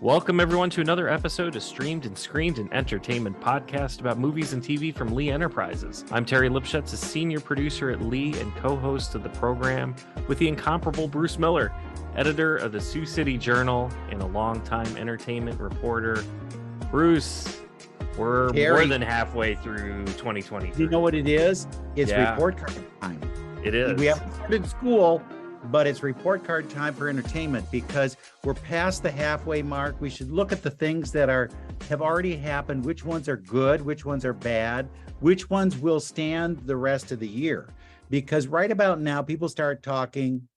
Welcome, everyone, to another episode of Streamed and Screened, an entertainment podcast about movies and TV from Lee Enterprises. I'm Terry Lipschutz, a senior producer at Lee and co-host of the program with the incomparable Bruce Miller, editor of the Sioux City Journal and a longtime entertainment reporter. Bruce, we're more than halfway through 2023. You know what it is? It's report card time. It is. We haven't started school, but it's report card time for entertainment because we're past the halfway mark. We should look at the things that have already happened, which ones are good, which ones are bad, which ones will stand the rest of the year. Because right about now, people start talking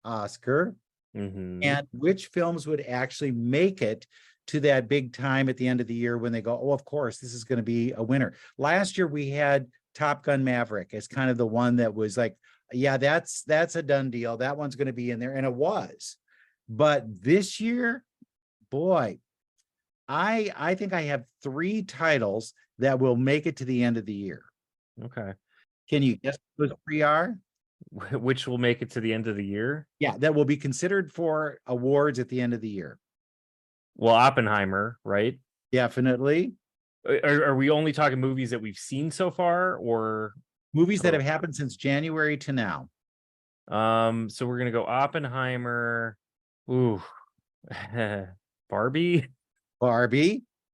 Oscar and which films would actually make it to that big time at the end of the year when they go, oh, of course, this is going to be a winner. Last year, we had Top Gun Maverick as kind of the one that was like, yeah, that's a done deal. That one's going to be in there. And it was. But this year, boy, I think I have 3 titles that will make it to the end of the year. Okay. Can you guess what those 3 are? Which will make it to the end of the year? Yeah, that will be considered for awards at the end of the year. Well, Oppenheimer, right? Definitely. Are we only talking movies that we've seen so far, or movies that have happened since January to now? So we're gonna go Oppenheimer. Ooh, Barbie.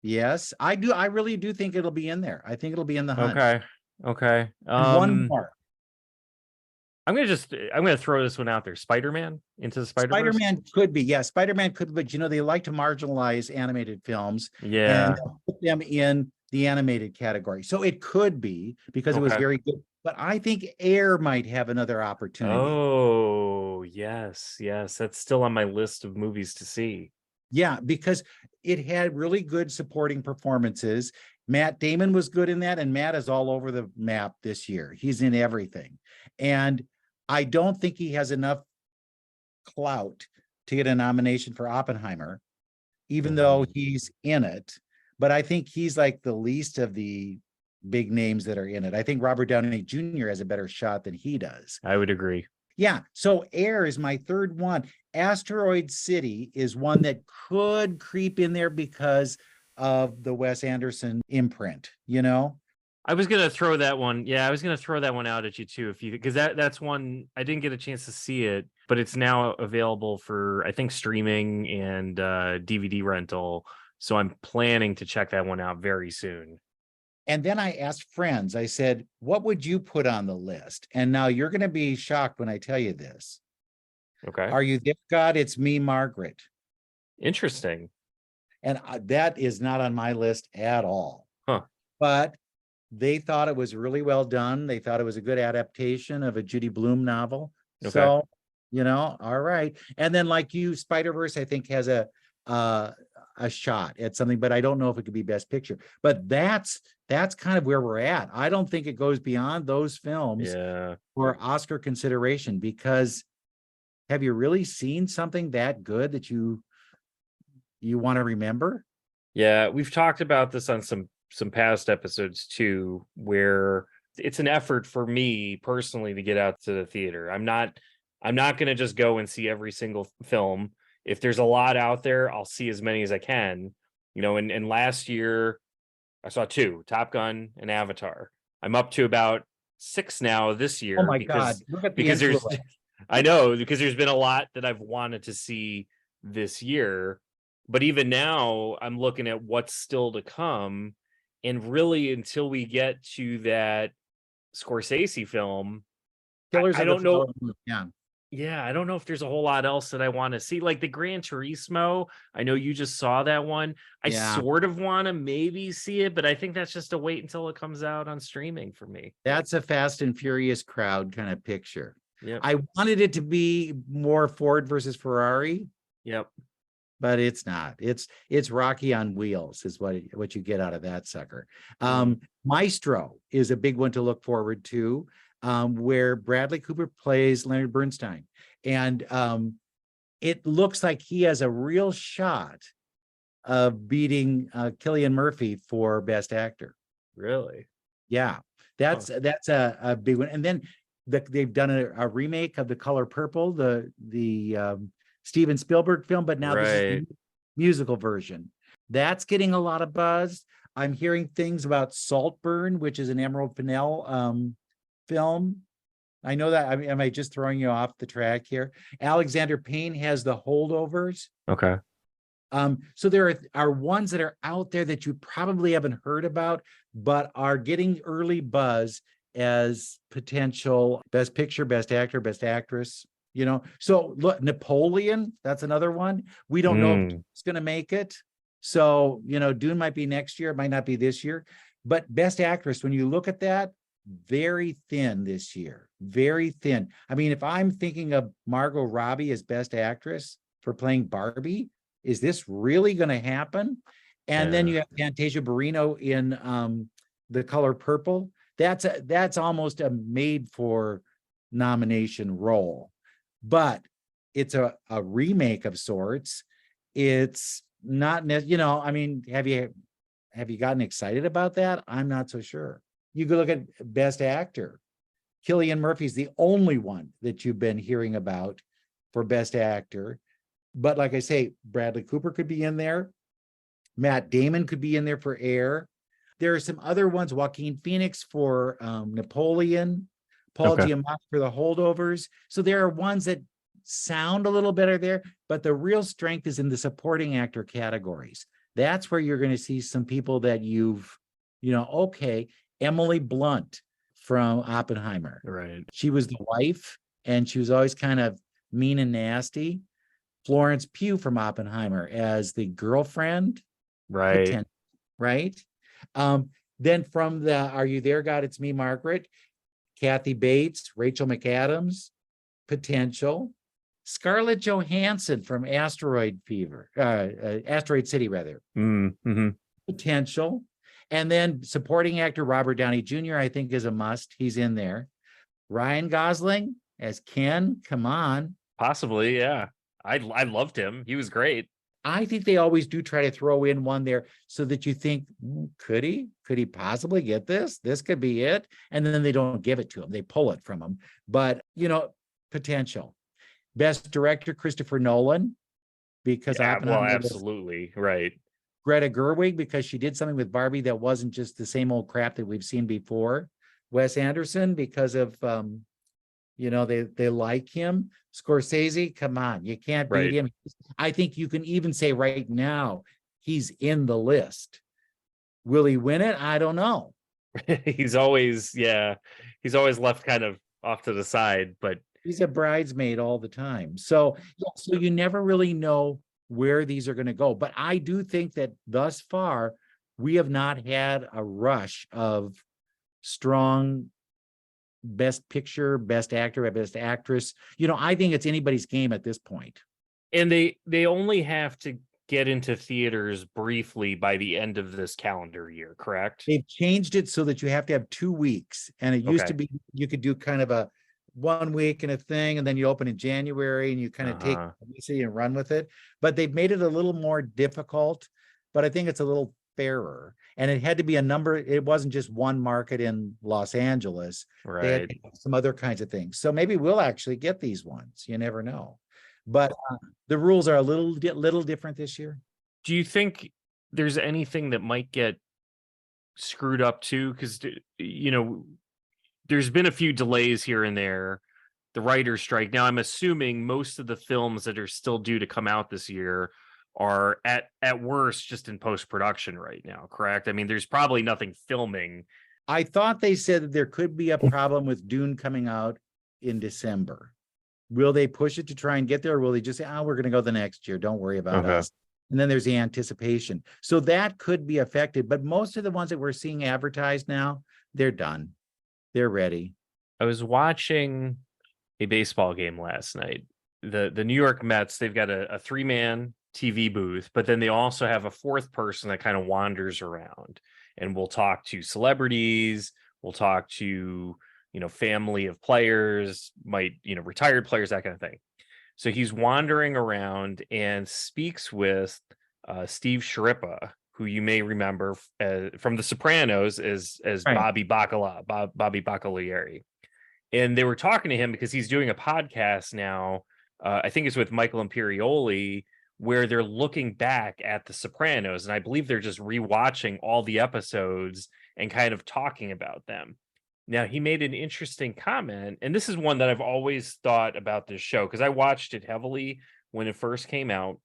Yes, I do. I really do think it'll be in there. I think it'll be in the hunt. Okay. One more. I'm gonna throw this one out there. Spider-Man Into the Spider-Verse. Spider-Man could be, yeah. Spider-Man could, but they like to marginalize animated films. Yeah, and put them in the animated category. So it could be because it was very good. But I think Air might have another opportunity. Oh, yes. That's still on my list of movies to see. Yeah, because it had really good supporting performances. Matt Damon was good in that, and Matt is all over the map this year. He's in everything. And I don't think he has enough clout to get a nomination for Oppenheimer, even though he's in it. But I think he's like the least of the big names that are in it. I think Robert Downey Jr. has a better shot than he does. I would agree. Yeah. So Air is my third one. Asteroid City is one that could creep in there because of the Wes Anderson imprint, I was gonna throw that one. Yeah, I was gonna throw that one out at you too, because that's one I didn't get a chance to see it, but it's now available for I think streaming and DVD rental. So I'm planning to check that one out very soon. And then I asked friends. I said, "What would you put on the list?" And now you're going to be shocked when I tell you this. Okay. Are you there, God? It's Me, Margaret. Interesting. And that is not on my list at all. Huh. But they thought it was really well done. They thought it was a good adaptation of a Judy Blume novel. Okay. So, all right. And then like you, Spider-Verse, I think has a shot at something, but I don't know if it could be Best Picture. But that's kind of where we're at. I don't think it goes beyond those films for Oscar consideration, because have you really seen something that good that you want to remember? Yeah, we've talked about this on some past episodes too, where it's an effort for me personally to get out to the theater. I'm not going to just go and see every single film. If there's a lot out there, I'll see as many as I can, and last year I saw 2, Top Gun and Avatar. I'm up to about 6 now this year. Oh my God. Look at because I know, because there's been a lot that I've wanted to see this year, but even now I'm looking at what's still to come. And really, until we get to that Scorsese film, I don't know. Yeah, I don't know if there's a whole lot else that I want to see. Like the Gran Turismo, I know you just saw that one. I sort of want to maybe see it, but I think that's just a wait until it comes out on streaming for me. That's a Fast and Furious crowd kind of picture. Yep. I wanted it to be more Ford versus Ferrari. Yep. But it's not. It's Rocky on wheels is what you get out of that sucker. Maestro is a big one to look forward to, where Bradley Cooper plays Leonard Bernstein. And it looks like he has a real shot of beating Cillian Murphy for Best Actor. Really? Yeah. That's a big one. And then they've done a remake of The Color Purple, the Steven Spielberg film, but now this is musical version. That's getting a lot of buzz. I'm hearing things about Saltburn, which is an Emerald Fennell film. I know that. I mean, am I just throwing you off the track here? Alexander Payne has The Holdovers. Okay. So there are ones that are out there that you probably haven't heard about, but are getting early buzz as potential best picture, best actor, best actress. So look, Napoleon, that's another one. We don't know if it's going to make it. So, Dune might be next year, it might not be this year. But best actress, when you look at that, very thin this year, very thin. I mean, if I'm thinking of Margot Robbie as best actress for playing Barbie, is this really going to happen? And then you have Fantasia Barrino in The Color Purple. That's almost a made for nomination role, but it's a remake of sorts. It's not, I mean, have you gotten excited about that? I'm not so sure. You could look at best actor. Cillian Murphy's the only one that you've been hearing about for best actor. But like I say, Bradley Cooper could be in there. Matt Damon could be in there for Air. There are some other ones, Joaquin Phoenix for Napoleon, Paul Giamatti for The Holdovers. So there are ones that sound a little better there, but the real strength is in the supporting actor categories. That's where you're going to see some people that Emily Blunt from Oppenheimer. Right. She was the wife, and she was always kind of mean and nasty. Florence Pugh from Oppenheimer as the girlfriend. Right. Right. Then from the Are You There, God? It's Me, Margaret. Kathy Bates, Rachel McAdams, potential. Scarlett Johansson from Asteroid City, rather. Mm-hmm. Potential. And then supporting actor Robert Downey Jr., I think, is a must. He's in there. Ryan Gosling as Ken. Come on. Possibly, yeah. I loved him. He was great. I think they always do try to throw in one there so that you think, could he possibly get this? This could be it. And then they don't give it to him. They pull it from him. But, potential. Best director, Christopher Nolan, because absolutely. Right. Greta Gerwig, because she did something with Barbie that wasn't just the same old crap that we've seen before. Wes Anderson, because of, they like him. Scorsese, come on, you can't beat him. I think you can even say right now, he's in the list. Will he win it? I don't know. He's always left kind of off to the side, but he's a bridesmaid all the time. So you never really know where these are going to go. But I do think that thus far, we have not had a rush of strong best picture, best actor, best actress. I think it's anybody's game at this point. And they only have to get into theaters briefly by the end of this calendar year, correct? They've changed it so that you have to have 2 weeks. And it used to be, you could do kind of a 1 week and a thing, and then you open in January and you kind of take publicity and run with it. But they've made it a little more difficult, but I think it's a little fairer. And it had to be a number. It wasn't just one market in Los Angeles. Right. They had some other kinds of things. So maybe we'll actually get these ones. You never know. But the rules are a little different this year. Do you think there's anything that might get screwed up too? Because, there's been a few delays here and there. The writer's strike. Now, I'm assuming most of the films that are still due to come out this year are at worst just in post-production right now, correct? I mean, there's probably nothing filming. I thought they said that there could be a problem with Dune coming out in December. Will they push it to try and get there, or will they just say, we're going to go the next year, don't worry about us? And then there's the anticipation. So that could be affected, but most of the ones that we're seeing advertised now, they're done. They're ready. I was watching a baseball game last night. The New York Mets, they've got a 3-man TV booth, but then they also have a fourth person that kind of wanders around and will talk to celebrities, we'll talk to, family of players, retired players, that kind of thing. So he's wandering around and speaks with Steve Sciarippa, who you may remember from The Sopranos as Bobby Baccalieri. And they were talking to him because he's doing a podcast now. I think it's with Michael Imperioli, where they're looking back at The Sopranos, and I believe they're just rewatching all the episodes and kind of talking about them. Now, he made an interesting comment, and this is one that I've always thought about this show because I watched it heavily when it first came out.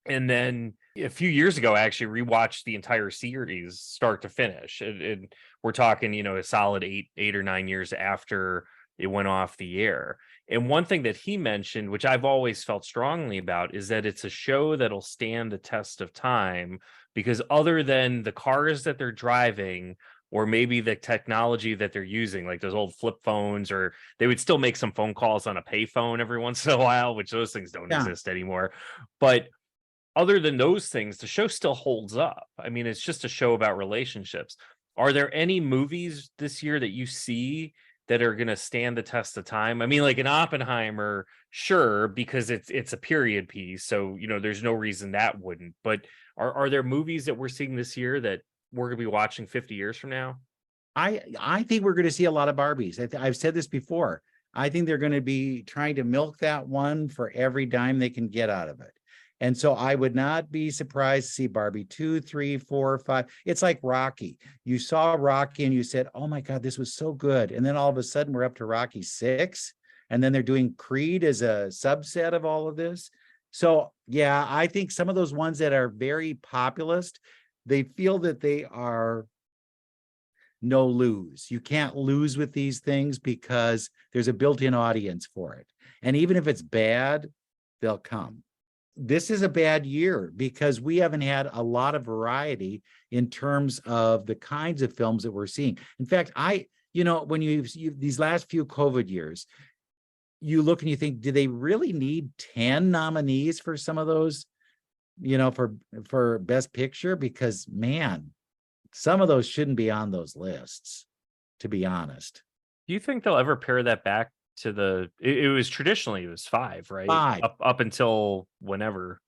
And then a few years ago, I actually rewatched the entire series start to finish. And we're talking, a solid 8 or 9 years after it went off the air. And one thing that he mentioned, which I've always felt strongly about, is that it's a show that'll stand the test of time because other than the cars that they're driving, or maybe the technology that they're using, like those old flip phones, or they would still make some phone calls on a payphone every once in a while, which those things don't Yeah. exist anymore. But other than those things, the show still holds up. I mean, it's just a show about relationships. Are there any movies this year that you see that are going to stand the test of time? I mean, like an Oppenheimer, sure, because it's a period piece, so there's no reason that wouldn't. But are there movies that we're seeing this year that we're going to be watching 50 years from now? I think we're going to see a lot of Barbies. I've said this before. I think they're going to be trying to milk that one for every dime they can get out of it. And so I would not be surprised to see Barbie 2, 3, 4, 5. It's like Rocky. You saw Rocky and you said, oh my God, this was so good. And then all of a sudden we're up to Rocky 6. And then they're doing Creed as a subset of all of this. So yeah, I think some of those ones that are very populist, they feel that they are no lose. You can't lose with these things because there's a built-in audience for it. And even if it's bad, they'll come. This is a bad year because we haven't had a lot of variety in terms of the kinds of films that we're seeing. In fact, when you these last few COVID years, you look and you think, do they really need 10 nominees for some of those, for Best Picture? Because man, some of those shouldn't be on those lists, to be honest. Do you think they'll ever pare that back to it was traditionally it was 5, right? 5. Up until whenever.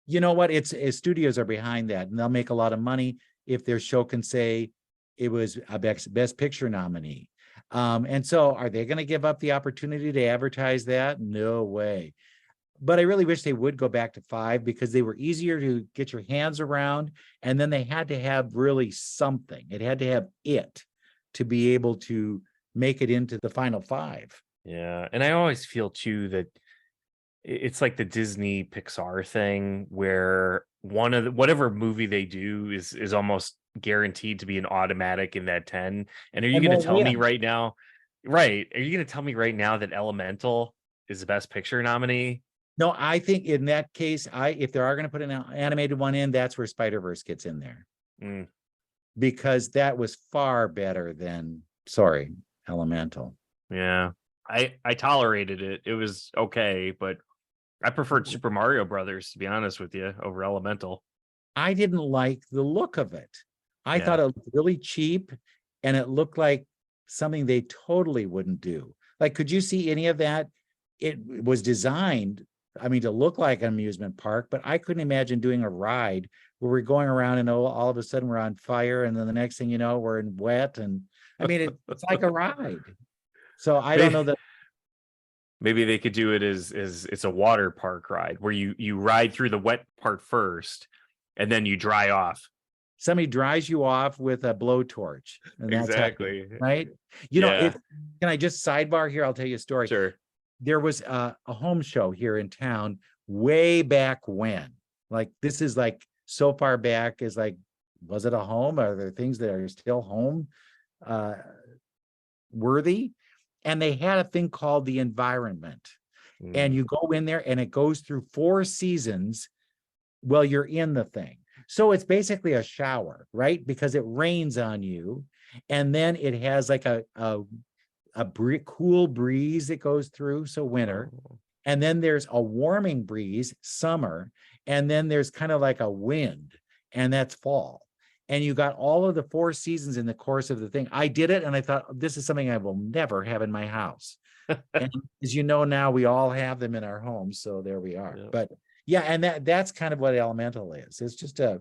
You know what? It's studios are behind that, and they'll make a lot of money if their show can say it was a best picture nominee. And so are they going to give up the opportunity to advertise that? No way. But I really wish they would go back to 5 because they were easier to get your hands around. And then they had to have really something. It had to have it to be able to make it into the final 5. Yeah. And I always feel too that it's like the Disney Pixar thing where whatever movie they do is almost guaranteed to be an automatic in that 10. And are you going to tell me right now, right? Are you going to tell me right now that Elemental is the Best Picture nominee? No, I think in that case, if they are going to put an animated one in, that's where Spider-Verse gets in there. Because that was far better than, Elemental. Yeah. I tolerated it. It was okay, but I preferred Super Mario Brothers, to be honest with you, over Elemental. I didn't like the look of it. I thought it looked really cheap, and it looked like something they totally wouldn't do. Like, could you see any of that? It was designed, to look like an amusement park, but I couldn't imagine doing a ride where we're going around and all of a sudden we're on fire, and then the next thing you know, we're in wet. And it's like a ride. So I don't know that. Maybe they could do it as it's a water park ride where you ride through the wet part first and then you dry off. Somebody dries you off with a blowtorch. Exactly. Right? Can I just sidebar here? I'll tell you a story. Sure. There was a home show here in town way back when. Like, this is like so far back as like, was it a home? Are there things that are still home worthy? And they had a thing called The Environment. And you go in there and it goes through 4 seasons while you're in the thing. So it's basically a shower, right? Because it rains on you. And then it has like a cool breeze that goes through, so winter. And then there's a warming breeze, summer. And then there's kind of like a wind, and that's fall. And you got all of the 4 seasons in the course of the thing. I did it, and I thought, this is something I will never have in my house. And as you know, now we all have them in our homes, so there we are. Yeah. But yeah, and that's kind of what Elemental is. It's just a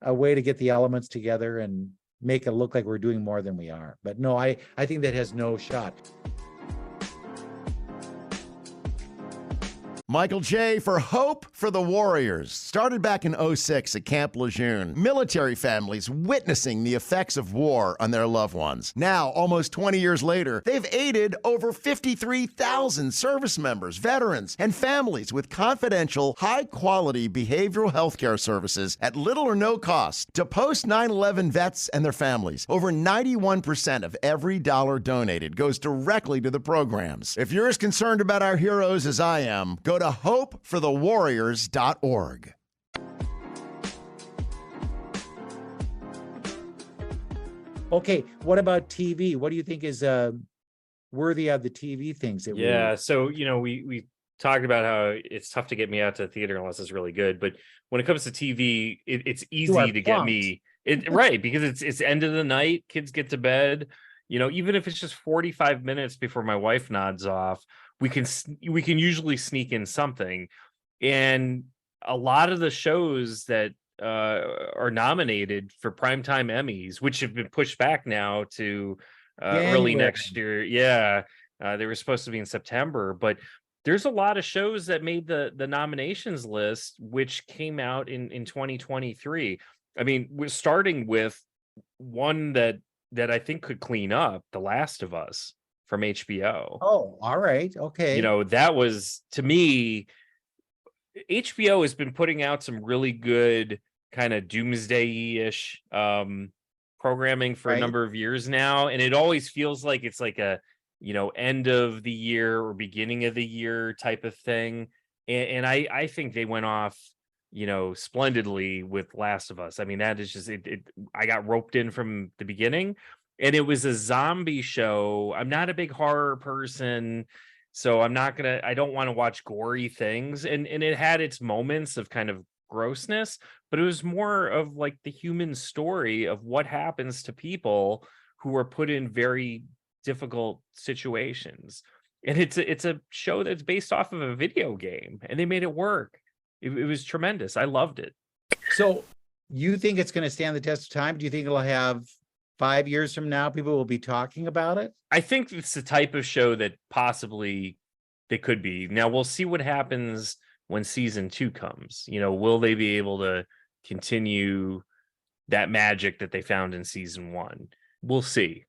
way to get the elements together and make it look like we're doing more than we are. But no, I think that has no shot. Michael J. for Hope for the Warriors. Started back in '06 at Camp Lejeune. Military families witnessing the effects of war on their loved ones. Now, almost 20 years later, they've aided over 53,000 service members, veterans, and families with confidential, high-quality behavioral health care services at little or no cost to post 9/11 vets and their families. Over 91% of every dollar donated goes directly to the programs. If you're as concerned about our heroes as I am, go to hopeforthewarriors.org. Okay, what about TV? What do you think is worthy of the TV things that Yeah, so we talked about how it's tough to get me out to the theater unless it's really good, but when it comes to TV, it's are easy to get pumped. me right, because it's end of the night, kids get to bed, even if it's just 45 minutes before my wife nods off, we can usually sneak in something. And a lot of the shows that are nominated for primetime Emmys, which have been pushed back now to early January. next year. Yeah, they were supposed to be in September, but there's a lot of shows that made the nominations list, which came out in 2023. I mean, we're starting with one that I think could clean up, The Last of Us from HBO. Oh, all right. Okay. That was, to me, HBO has been putting out some really good kind of doomsday-ish programming for a Right. number of years now, and it always feels like it's like a end of the year or beginning of the year type of thing. And I think they went off splendidly with Last of Us. I mean, that is just it. I got roped in from the beginning, and it was a zombie show. I'm not a big horror person, so I don't want to watch gory things. And it had its moments of kind of grossness, but it was more of like the human story of what happens to people who are put in very difficult situations. And it's a show that's based off of a video game, and they made it work. It was tremendous. I loved it. So you think it's going to stand the test of time? Do you think it'll have 5 years from now, people will be talking about it? I think it's the type of show that possibly they could be. Now we'll see what happens when season 2 comes. Will they be able to continue that magic that they found in season 1? We'll see.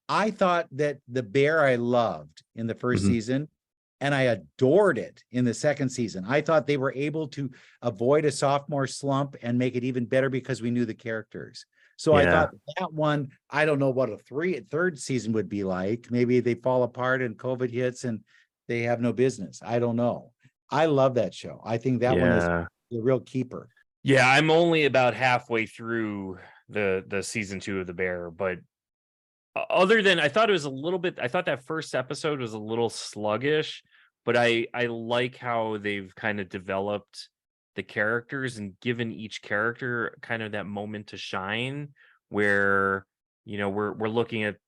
I thought that The Bear I loved in the first season, and I adored it in the second season. I thought they were able to avoid a sophomore slump and make it even better because we knew the characters. So I thought that one, I don't know what a third season would be like. Maybe they fall apart and COVID hits and they have no business. I don't know. I love that show. I think that one is a real keeper. Yeah, I'm only about halfway through the season 2 of The Bear, but other than I thought that first episode was a little sluggish, but I like how they've kind of developed the characters and given each character kind of that moment to shine, where we're looking at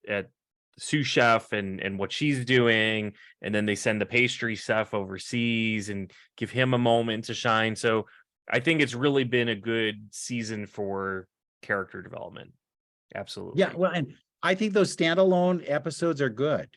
sous chef and what she's doing, and then they send the pastry chef overseas and give him a moment to shine. So I think it's really been a good season for character development. Absolutely. Yeah, well, and I think those standalone episodes are good.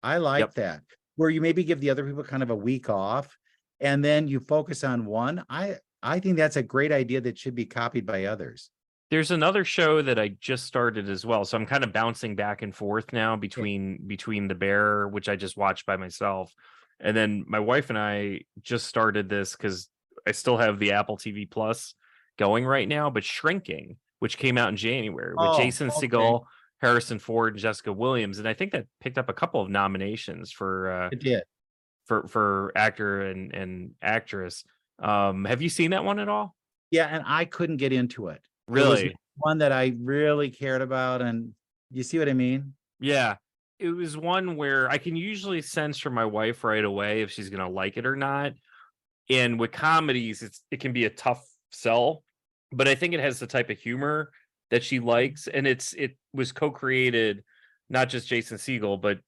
I like that, where you maybe give the other people kind of a week off and then you focus on one. I think that's a great idea that should be copied by others. There's another show that I just started as well, so I'm kind of bouncing back and forth now between The Bear, which I just watched by myself, and then my wife and I just started this because I still have the Apple TV Plus going right now, but Shrinking, which came out in January with Jason Segel, Harrison Ford, and Jessica Williams, and I think that picked up a couple of nominations for It did. for actor and actress. Have you seen that one at all? Yeah, and I couldn't get into it. Really? It was one that I really cared about, and you see what I mean? Yeah. It was one where I can usually sense from my wife right away if she's gonna like it or not. And with comedies, it can be a tough sell, but I think it has the type of humor that she likes, and it was co-created, not just Jason Segel, but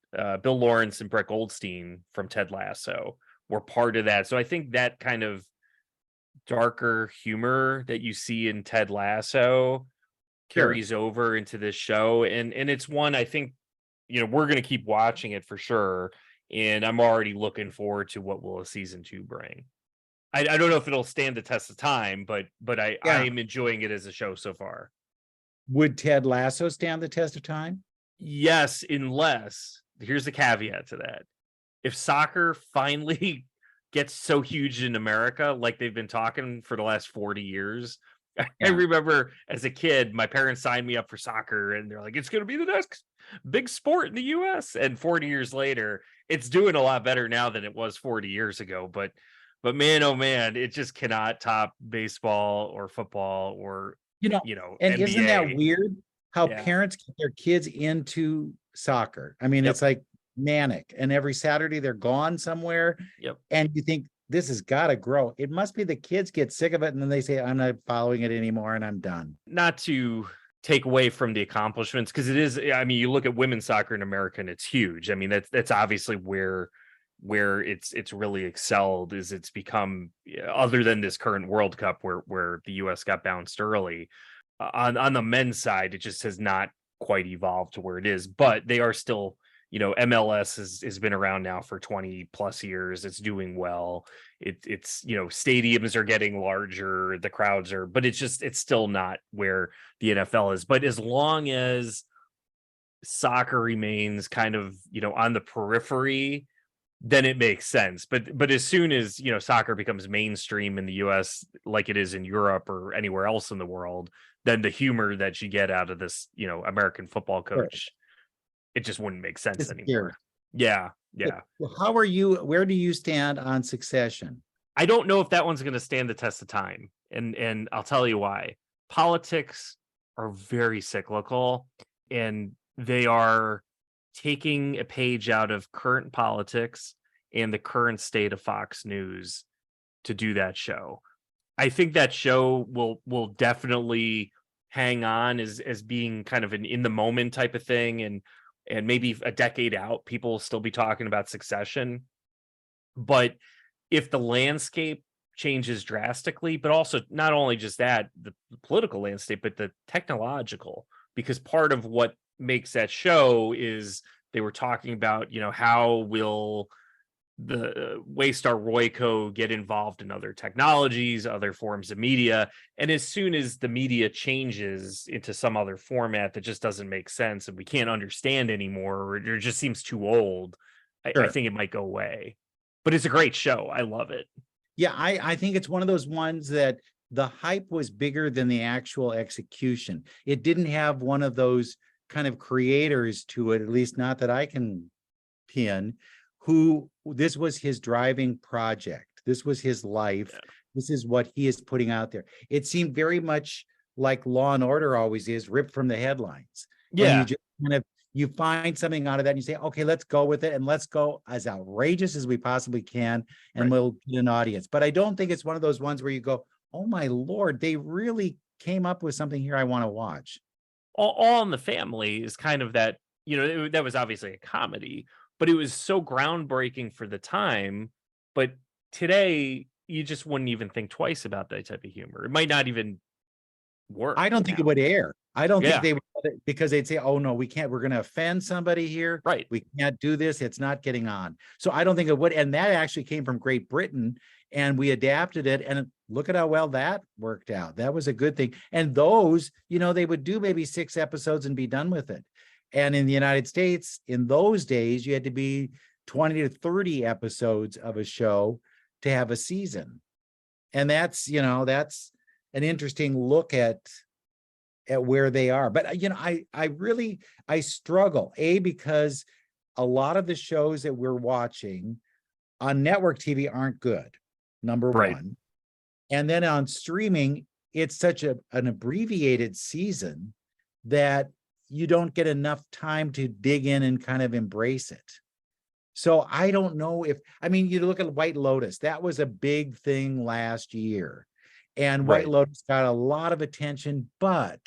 Bill Lawrence and Brett Goldstein from Ted Lasso were part of that. So I think that kind of darker humor that you see in Ted Lasso carries over into this show, and it's one I think we're going to keep watching it for sure. and I'm already looking forward to what will a season 2 bring. I don't know if it'll stand the test of time, but I Yeah. am enjoying it as a show so far. Would Ted Lasso stand the test of time? Yes, unless here's the caveat to that. If soccer finally gets so huge in America, like they've been talking for the last 40 years. I Yeah. remember as a kid, my parents signed me up for soccer and they're like, it's going to be the next big sport in the US. And 40 years later, it's doing a lot better now than it was 40 years ago. But man, oh man, it just cannot top baseball or football or, You know, and isn't that NBA. weird how Yeah. parents get their kids into soccer? I mean, Yep. it's like manic, and every Saturday they're gone somewhere. Yep. And you think this has got to grow. It must be the kids get sick of it and then they say, I'm not following it anymore and I'm done. Not to take away from the accomplishments, because it is, I mean, you look at women's soccer in America and it's huge. I mean, that's obviously where it's really excelled, is it's become, other than this current World Cup where the US got bounced early, on the men's side it just has not quite evolved to where it is, but they are still, MLS has been around now for 20 plus years. It's doing well. It's stadiums are getting larger, the crowds are, but it's still not where the NFL is. But as long as soccer remains kind of, on the periphery, then it makes sense. But as soon as, soccer becomes mainstream in the US like it is in Europe or anywhere else in the world, then the humor that you get out of this, American football coach, it just wouldn't make sense Disappeared. anymore. Yeah. Well, how are you? Where do you stand on Succession? I don't know if that one's going to stand the test of time. And I'll tell you why. Politics are very cyclical, and they are taking a page out of current politics and the current state of Fox News to do that show. I think that show will definitely hang on as being kind of an in the moment type of thing, and maybe a decade out people will still be talking about Succession. But if the landscape changes drastically, but also not only just that, the political landscape, but the technological, because part of what makes that show is they were talking about, how will the Waystar Royco get involved in other technologies, other forms of media. And as soon as the media changes into some other format that just doesn't make sense and we can't understand anymore, or it just seems too old, I think it might go away. But it's a great show. I love it. Yeah, I think it's one of those ones that the hype was bigger than the actual execution. It didn't have one of those kind of creators to it, at least not that I can pin, who this was his driving project. This was his life. Yeah. This is what he is putting out there. It seemed very much like Law and Order always is, ripped from the headlines. Yeah. And you just kind of, you find something out of that and you say, okay, let's go with it. And let's go as outrageous as we possibly can. And we'll get an audience. But I don't think it's one of those ones where you go, oh my Lord, they really came up with something here I want to watch. All in the Family is kind of that, that was obviously a comedy, but it was so groundbreaking for the time. But today, you just wouldn't even think twice about that type of humor. It might not even work. I don't think it would air. I don't think they would, because they'd say, oh no, we can't, we're going to offend somebody here. Right. We can't do this. It's not getting on. So I don't think it would. And that actually came from Great Britain, and we adapted it, and look at how well that worked out. That was a good thing. And those, they would do maybe 6 episodes and be done with it. And in the United States, in those days, you had to be 20 to 30 episodes of a show to have a season. And that's, that's an interesting look at where they are. But, I struggle, because a lot of the shows that we're watching on network TV aren't good, number one. And then on streaming, it's such an abbreviated season that you don't get enough time to dig in and kind of embrace it. So I don't know you look at White Lotus, that was a big thing last year. And White Lotus got a lot of attention, but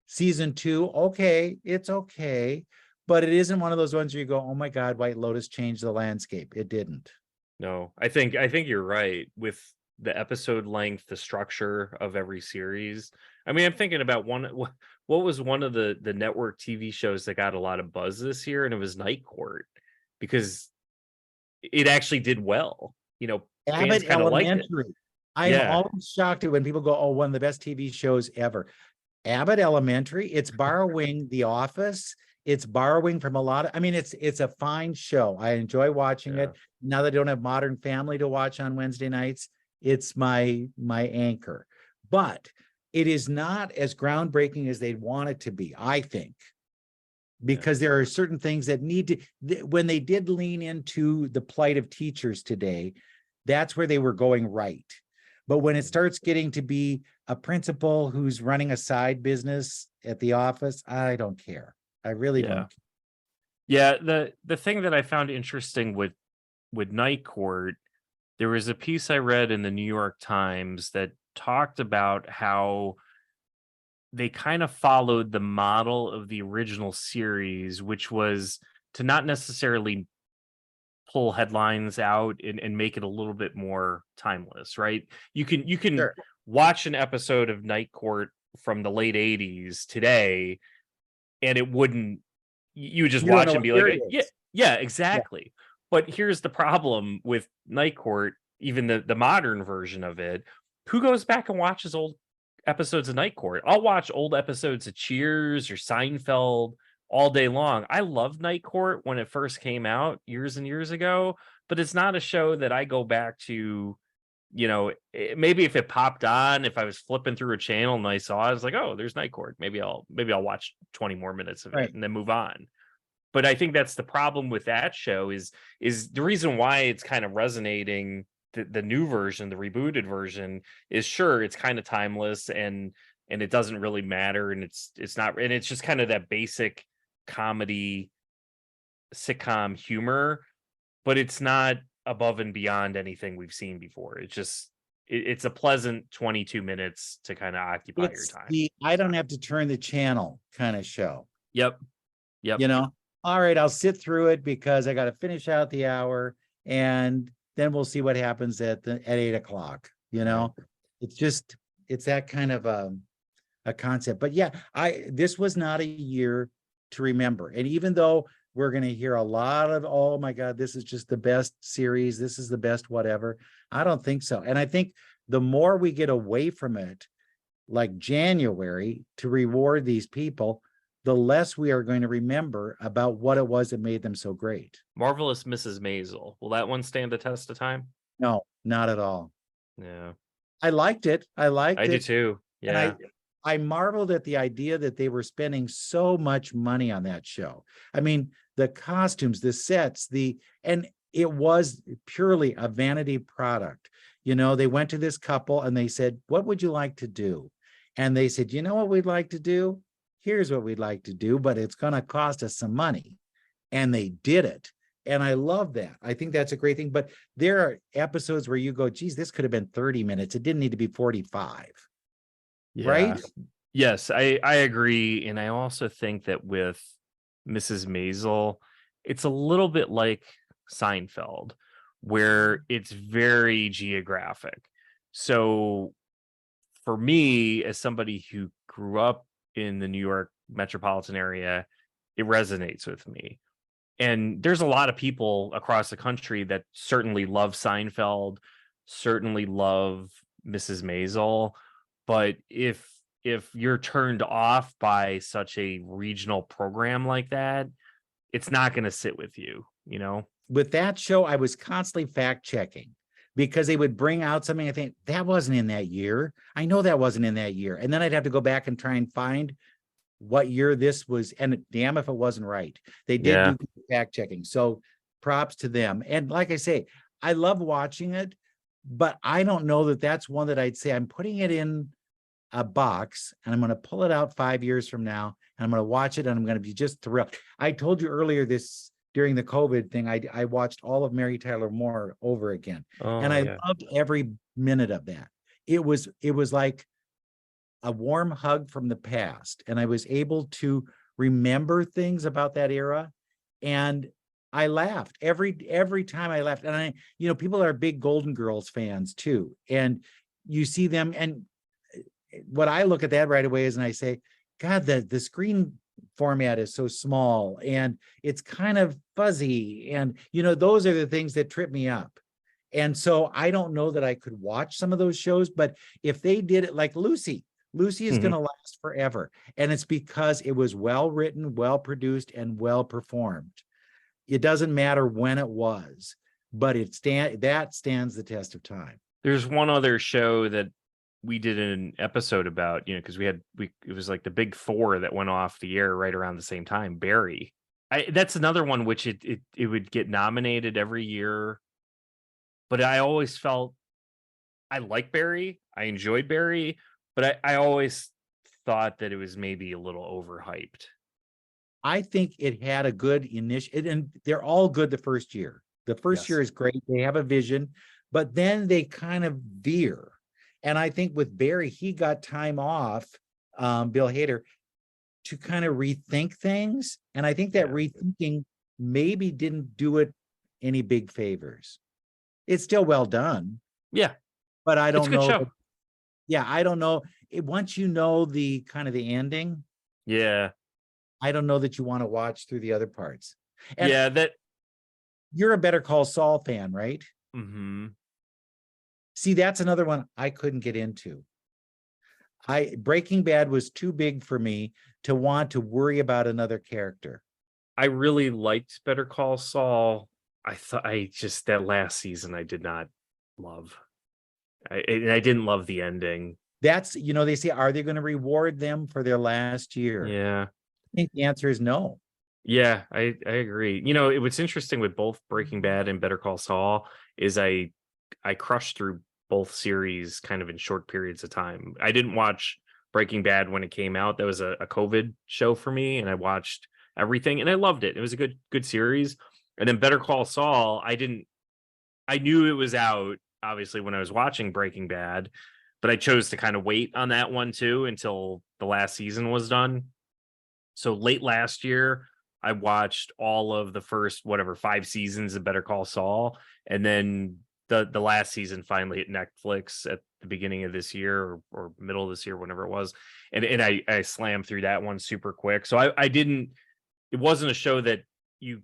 season 2, okay, it's okay. But it isn't one of those ones where you go, oh my God, White Lotus changed the landscape. It didn't. No, I think you're right with the episode length, the structure of every series. I mean, I'm thinking about what was one of the network TV shows that got a lot of buzz this year, and it was Night Court, because it actually did well. Fans Abbott kind of liked it. Elementary. I'm Yeah. always shocked at when people go, "Oh, one of the best TV shows ever." Abbott Elementary. It's borrowing The Office. It's borrowing from a lot of. I mean, it's a fine show. I enjoy watching Yeah. it. Now that I don't have Modern Family to watch on Wednesday nights, it's my anchor. But it is not as groundbreaking as they'd want it to be, I think, because there are certain things that need to. When they did lean into the plight of teachers today, that's where they were going right. But when it starts getting to be a principal who's running a side business at the office, I don't care. I really Yeah. don't. Yeah, the thing that I found interesting with Night Court, there was a piece I read in the New York Times that talked about how they kind of followed the model of the original series, which was to not necessarily pull headlines out and make it a little bit more timeless, right? You can Sure. watch an episode of Night Court from the late 80s today, and it wouldn't, you would just You don't watch know and what be year like, it yeah, is. yeah, exactly. But here's the problem with Night Court, even the modern version of it. Who goes back and watches old episodes of Night Court? I'll watch old episodes of Cheers or Seinfeld all day long. I loved Night Court when it first came out years and years ago, but it's not a show that I go back to. Maybe if it popped on, if I was flipping through a channel and I saw it, I was like, oh, there's Night Court. Maybe I'll watch 20 more minutes of it Right. and then move on. But I think that's the problem with that show is the reason why it's kind of resonating. The new version, the rebooted version, is sure it's kind of timeless and it doesn't really matter, and it's not, and it's just kind of that basic comedy sitcom humor, but it's not above and beyond anything we've seen before. It's just it's a pleasant 22 minutes to kind of occupy your It's time. the I don't have to turn the channel kind of show. Yep. All right, I'll sit through it because I got to finish out the hour, and then we'll see what happens at 8 o'clock. It's that kind of a concept. But yeah, this was not a year to remember. And even though we're going to hear a lot of, oh my God, this is just the best series, this is the best whatever, I don't think so. And I think the more we get away from it, like January, to reward these people, the less we are going to remember about what it was that made them so great. Marvelous Mrs. Maisel. Will that one stand the test of time? No, not at all. Yeah. I liked it. I do too. Yeah. And I marveled at the idea that they were spending so much money on that show. I mean, the costumes, the sets, and it was purely a vanity product. They went to this couple and they said, "What would you like to do?" And they said, "You know what we'd like to do? Here's what we'd like to do, but it's going to cost us some money." And they did it. And I love that. I think that's a great thing. But there are episodes where you go, geez, this could have been 30 minutes. It didn't need to be 45. Yeah. Right? Yes, I agree. And I also think that with Mrs. Maisel, it's a little bit like Seinfeld, where it's very geographic. So for me, as somebody who grew up in the New York metropolitan area, it resonates with me. And there's a lot of people across the country that certainly love Seinfeld, certainly love Mrs. Maisel. But if you're turned off by such a regional program like that, it's not going to sit with you, With that show, I was constantly fact checking because they would bring out something. I think that wasn't in that year. I know that wasn't in that year. And then I'd have to go back and try and find what year this was. And damn if it wasn't right. They did do fact checking. So props to them. And like I say, I love watching it, but I don't know that that's one that I'd say I'm putting it in a box and I'm going to pull it out 5 years from now and I'm going to watch it and I'm going to be just thrilled. I told you earlier during the COVID thing, I watched all of Mary Tyler Moore over again. And I loved every minute of that. It was like a warm hug from the past. And I was able to remember things about that era. And I laughed every time I laughed. And people are big Golden Girls fans too. And you see them, and what I look at that right away is, and I say, God, the screen format is so small and it's kind of fuzzy. And, those are the things that trip me up. And so I don't know that I could watch some of those shows, but if they did it like Lucy is going to last forever. And it's because it was well written, well produced, and well performed. It doesn't matter when it was, but that stands the test of time. There's one other show that we did an episode about, because it was like the big four that went off the air right around the same time. Barry. That's another one which it would get nominated every year. But I always felt I like Barry. I enjoyed Barry, but I always thought that it was maybe a little overhyped. I think it had a good initial, and they're all good the first year. The first year is great. They have a vision, but then they kind of veer. And I think with Barry, he got time off, Bill Hader, to kind of rethink things. And I think that rethinking maybe didn't do it any big favors. It's still well done. Yeah. But I don't know. Show. I don't know. Once you know the kind of the ending. Yeah. I don't know that you want to watch through the other parts. And that you're a Better Call Saul fan, right? Mm-hmm. See, that's another one I couldn't get into. Breaking Bad was too big for me to want to worry about another character. I really liked Better Call Saul. That last season I did not love. I didn't love the ending. That's, they say, are they going to reward them for their last year? Yeah. I think the answer is no. Yeah, I agree. What's interesting with both Breaking Bad and Better Call Saul is I crushed through both series kind of in short periods of time. I didn't watch Breaking Bad when it came out. That was a COVID show for me, and I watched everything and I loved it. It was a good series. And then Better Call Saul, I knew it was out obviously when I was watching Breaking Bad, but I chose to kind of wait on that one too until the last season was done. So late last year, I watched all of the first 5 seasons of Better Call Saul, and then the last season finally hit Netflix at the beginning of this year or middle of this year, whenever it was, and I slammed through that one super quick. So it wasn't a show that you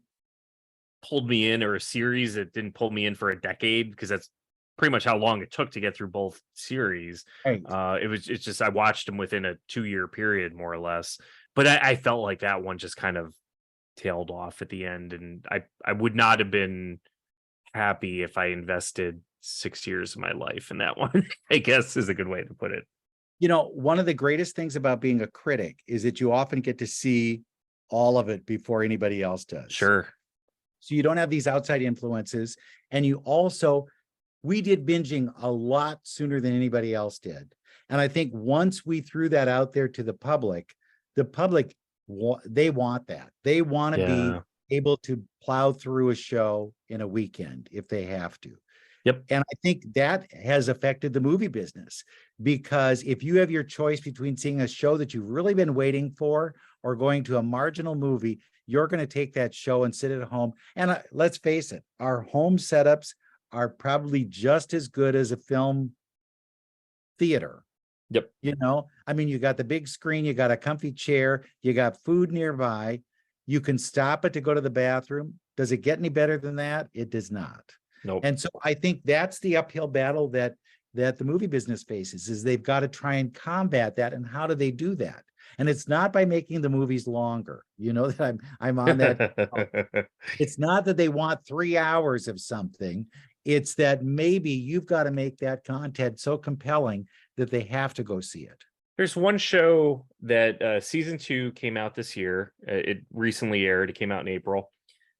pulled me in, or a series that didn't pull me in for a decade, because that's pretty much how long it took to get through both series. Right. It's just I watched them within a 2-year period, more or less. But I felt like that one just kind of tailed off at the end, and I would not have been happy if I invested 6 years of my life in that one, I guess is a good way to put it. One of the greatest things about being a critic is that you often get to see all of it before anybody else does. Sure. So you don't have these outside influences. And we did binging a lot sooner than anybody else did. And I think once we threw that out there to the public, they want that. They want to be able to plow through a show in a weekend if they have to. Yep. And I think that has affected the movie business, because if you have your choice between seeing a show that you've really been waiting for or going to a marginal movie, you're going to take that show and sit at home. And let's face it, our home setups are probably just as good as a film theater. Yep. You got the big screen, you got a comfy chair, you got food nearby, you can stop it to go to the bathroom. Does it get any better than that? It does not. Nope. And so I think that's the uphill battle that the movie business faces, is they've got to try and combat that. And how do they do that? And it's not by making the movies longer. That I'm on that. It's not that they want 3 hours of something. It's that maybe you've got to make that content so compelling that they have to go see it. There's one show that season 2 came out this year. It recently aired. It came out in April.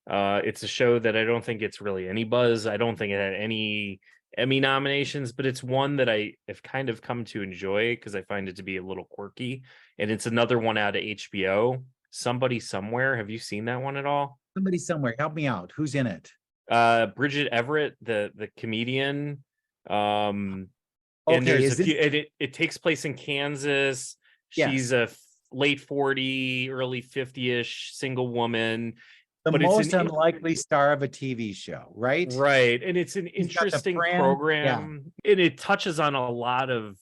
It's a show that I don't think it's really any buzz. I don't think it had any Emmy nominations, but it's one that I have kind of come to enjoy because I find it to be a little quirky. And it's another one out of HBO, Somebody Somewhere. Have you seen that one at all? Somebody Somewhere. Help me out. Who's in it? Bridget Everett, the comedian. And Okay, it takes place in Kansas. Yes. She's a late 40, early 50-ish single woman. The most unlikely star of a TV show, right? Right. And it's an interesting program. And it touches on a lot of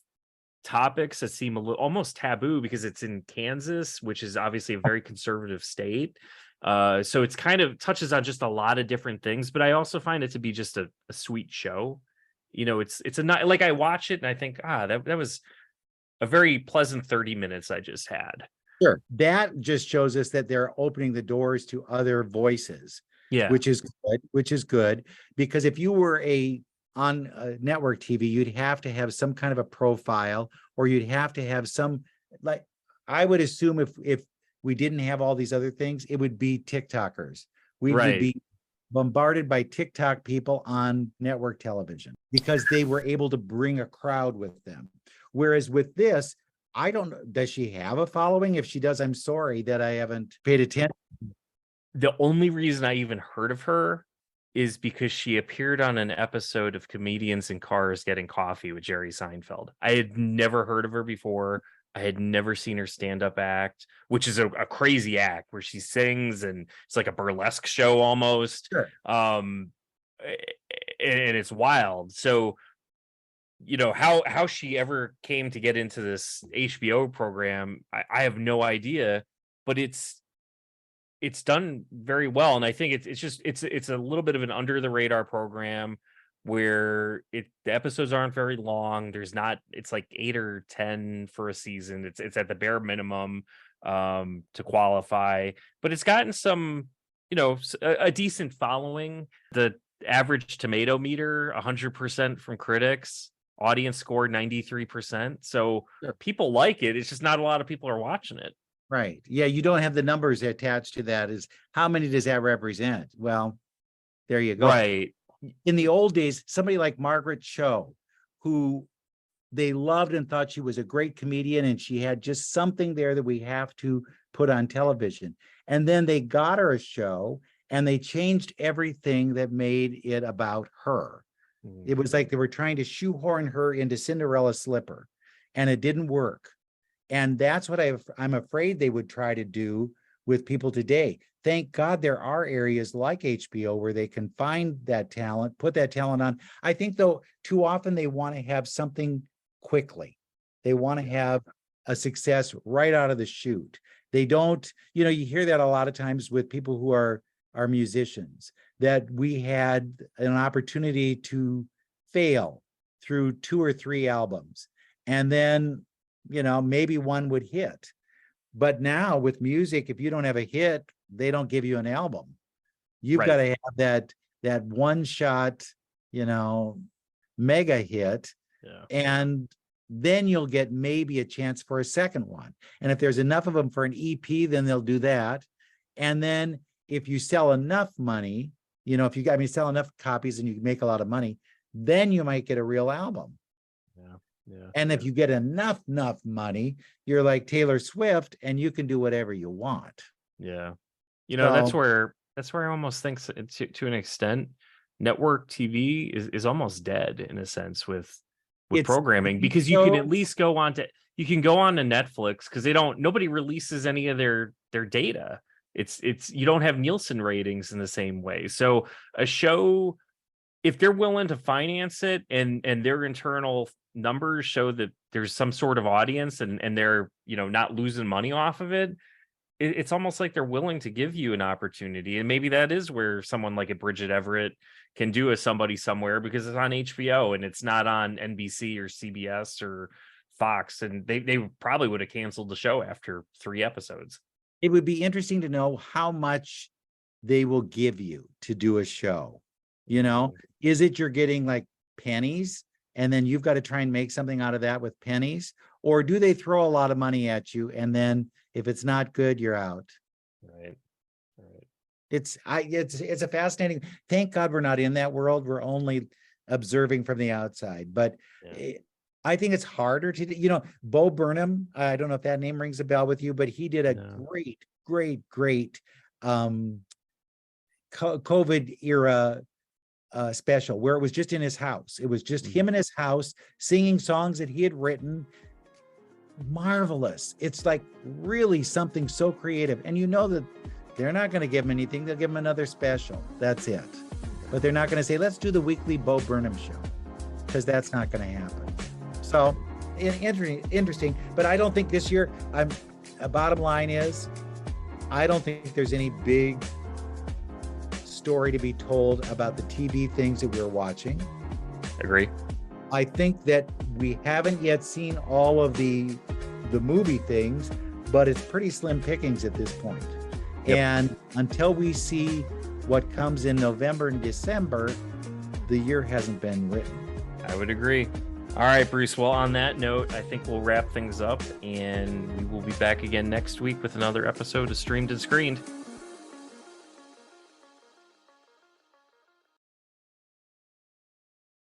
topics that seem a little almost taboo because it's in Kansas, which is obviously a very conservative state. So it's kind of touches on just a lot of different things, but I also find it to be just a sweet show. It's a not like I watch it and I think, that was a very pleasant 30 minutes I just had. Sure. That just shows us that they're opening the doors to other voices, Yeah. which is good. Because if you were on network TV, you'd have to have some kind of a profile, or you'd have to have some, like, I would assume if we didn't have all these other things, it would be TikTokers. We would be bombarded by TikTok people on network television because they were able to bring a crowd with them. Whereas with this, I don't know, does she have a following? If she does, I'm sorry that I haven't paid attention. The only reason I even heard of her is because she appeared on an episode of Comedians in Cars Getting Coffee with Jerry Seinfeld. I had never heard of her before. I had never seen her stand-up act, which is a crazy act where she sings and it's like a burlesque show almost. Sure. And it's wild. So, how she ever came to get into this HBO program, I have no idea, but it's done very well. And I think it's a little bit of an under the radar program where the episodes aren't very long. It's like 8 or 10 for a season. It's at the bare minimum to qualify, but it's gotten some, a decent following. The average tomato meter, 100% from critics. Audience score 93%. So Sure. People like it. It's just not a lot of people are watching it. Right. Yeah, you don't have the numbers attached to that. Is how many does that represent? Well, there you go. Right. In the old days, somebody like Margaret Cho, who they loved and thought she was a great comedian, and she had just something there that we have to put on television. And then they got her a show and they changed everything that made it about her. It was like they were trying to shoehorn her into Cinderella's slipper, and it didn't work. And that's what I'm afraid they would try to do with people today. Thank God there are areas like HBO where they can find that talent, put that talent on. I think, though, too often they want to have something quickly. They want to have a success right out of the chute. They don't, you hear that a lot of times with people who are musicians, that we had an opportunity to fail through 2 or 3 albums. And then, maybe one would hit. But now with music, if you don't have a hit, they don't give you an album. You've got to have that one shot, mega hit. Yeah. And then you'll get maybe a chance for a second one. And if there's enough of them for an EP, then they'll do that. And then if you sell enough money, if you sell enough copies and you make a lot of money, then you might get a real album. Yeah. And if you get enough money, you're like Taylor Swift and you can do whatever you want. Yeah. That's where I almost think to an extent, network TV is almost dead in a sense with programming, because you can at least go on to Netflix, because nobody releases any of their data. It's you don't have Nielsen ratings in the same way. So a show, if they're willing to finance it and their internal numbers show that there's some sort of audience and they're not losing money off of it, it's almost like they're willing to give you an opportunity. And maybe that is where someone like a Bridget Everett can do a Somebody Somewhere, because it's on HBO and it's not on NBC or CBS or Fox, and they probably would have canceled the show after 3 episodes. It would be interesting to know how much they will give you to do a show. Is it you're getting like pennies and then you've got to try and make something out of that with pennies? Or do they throw a lot of money at you and then if it's not good, you're out? Right. It's a fascinating, thank God we're not in that world. We're only observing from the outside. But I think it's harder to, Bo Burnham, I don't know if that name rings a bell with you, but he did a great COVID era special where it was just in his house. It was just him in his house singing songs that he had written. Marvelous. It's like really something so creative. And that they're not going to give him anything. They'll give him another special. That's it. But they're not going to say, let's do the weekly Bo Burnham show, because that's not going to happen. So interesting. But I don't think this year. Bottom line is, I don't think there's any big story to be told about the TV things that we're watching. Agree. I think that we haven't yet seen all of the movie things, but it's pretty slim pickings at this point. Yep. And until we see what comes in November and December, the year hasn't been written. I would agree. All right, Bruce. Well, on that note, I think we'll wrap things up, and we will be back again next week with another episode of Streamed and Screened.